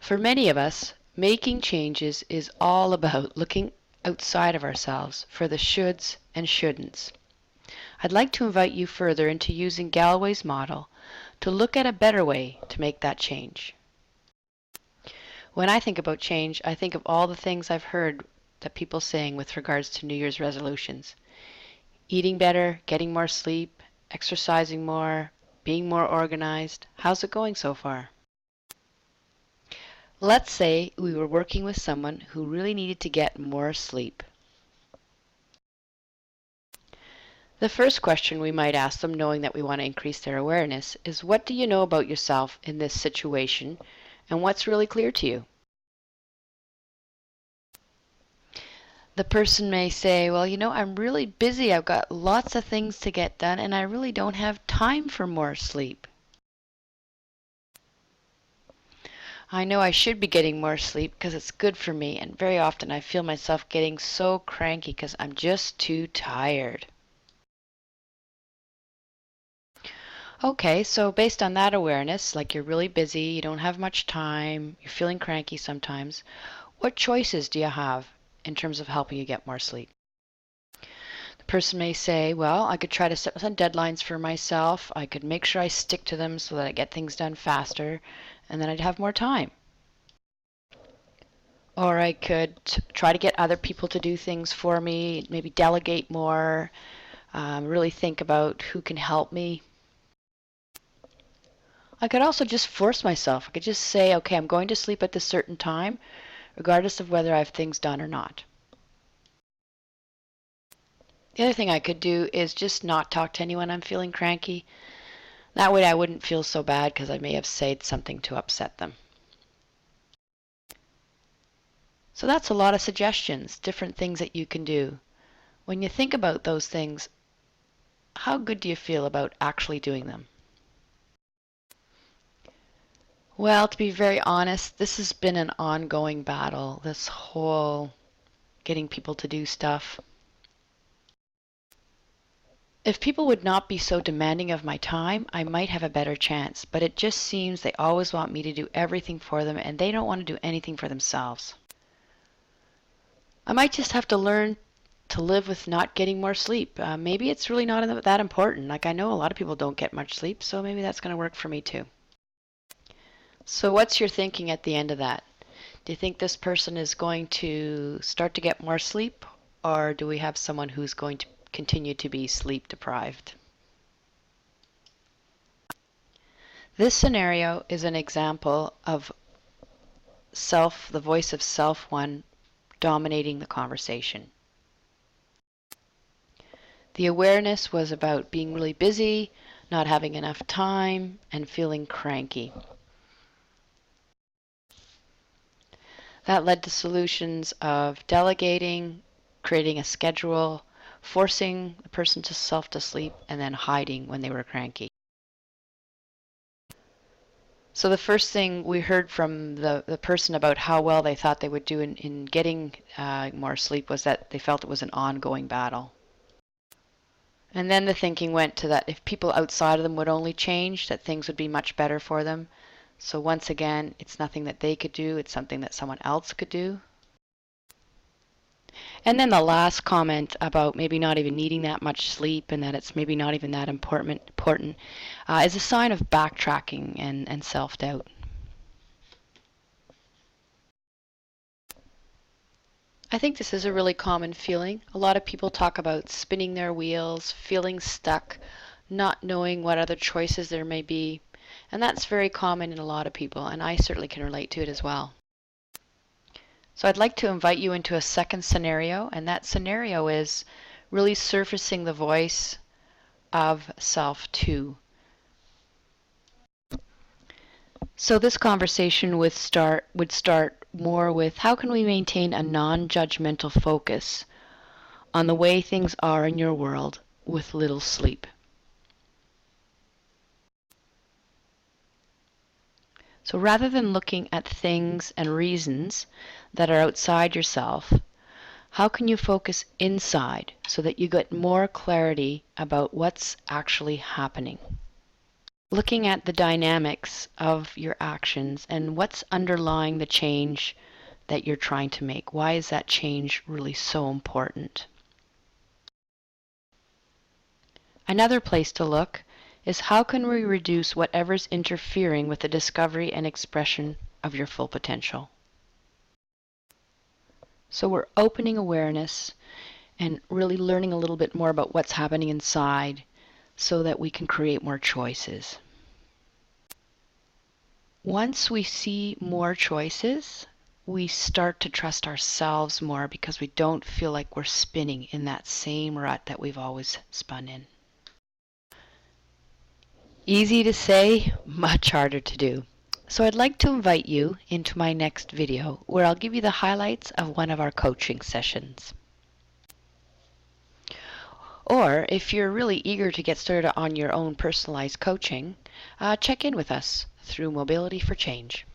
For many of us, making changes is all about looking outside of ourselves for the shoulds and shouldn'ts. I'd like to invite you further into using Galloway's model to look at a better way to make that change. When I think about change, I think of all the things I've heard that people saying with regards to New Year's resolutions. Eating better, getting more sleep, exercising more, being more organized. How's it going so far? Let's say we were working with someone who really needed to get more sleep. The first question we might ask them, knowing that we want to increase their awareness, is what do you know about yourself in this situation and what's really clear to you? The person may say, well, I'm really busy. I've got lots of things to get done and I really don't have time for more sleep. I know I should be getting more sleep because it's good for me, and very often I feel myself getting so cranky because I'm just too tired. Okay, so based on that awareness, like you're really busy, you don't have much time, you're feeling cranky sometimes, what choices do you have in terms of helping you get more sleep? The person may say, well, I could try to set some deadlines for myself, I could make sure I stick to them so that I get things done faster, and then I'd have more time. Or I could try to get other people to do things for me, maybe delegate more, really think about who can help me. I could also just force myself. I could just say, okay, I'm going to sleep at this certain time, regardless of whether I have things done or not. The other thing I could do is just not talk to anyone I'm feeling cranky. That way I wouldn't feel so bad because I may have said something to upset them. So that's a lot of suggestions, different things that you can do. When you think about those things, how good do you feel about actually doing them? Well, to be very honest, this has been an ongoing battle, this whole getting people to do stuff. If people would not be so demanding of my time, I might have a better chance, but it just seems they always want me to do everything for them and they don't want to do anything for themselves. I might just have to learn to live with not getting more sleep. Maybe it's really not that important. Like I know a lot of people don't get much sleep, so maybe that's going to work for me too. So what's your thinking at the end of that? Do you think this person is going to start to get more sleep, or do we have someone who's going to continue to be sleep deprived? This scenario is an example of the voice of self one dominating the conversation. The awareness was about being really busy, not having enough time, and feeling cranky. That led to solutions of delegating, creating a schedule, forcing the person to sleep, and then hiding when they were cranky. So the first thing we heard from the person about how well they thought they would do in getting more sleep was that they felt it was an ongoing battle. And then the thinking went to that if people outside of them would only change, that things would be much better for them. So once again, it's nothing that they could do, it's something that someone else could do. And then the last comment about maybe not even needing that much sleep and that it's maybe not even that important is a sign of backtracking and self-doubt. I think this is a really common feeling. A lot of people talk about spinning their wheels, feeling stuck, not knowing what other choices there may be. And that's very common in a lot of people, and I certainly can relate to it as well. So I'd like to invite you into a second scenario, and that scenario is really surfacing the voice of self 2. So this conversation would start more with how can we maintain a non-judgmental focus on the way things are in your world with little sleep. So rather than looking at things and reasons that are outside yourself, how can you focus inside so that you get more clarity about what's actually happening? looking at the dynamics of your actions and what's underlying the change that you're trying to make. Why is that change really so important? Another place to look is how can we reduce whatever's interfering with the discovery and expression of your full potential. So we're opening awareness and really learning a little bit more about what's happening inside so that we can create more choices. Once we see more choices, we start to trust ourselves more because we don't feel like we're spinning in that same rut that we've always spun in. Easy to say, much harder to do. So I'd like to invite you into my next video where I'll give you the highlights of one of our coaching sessions. Or if you're really eager to get started on your own personalized coaching, check in with us through Mobility for Change.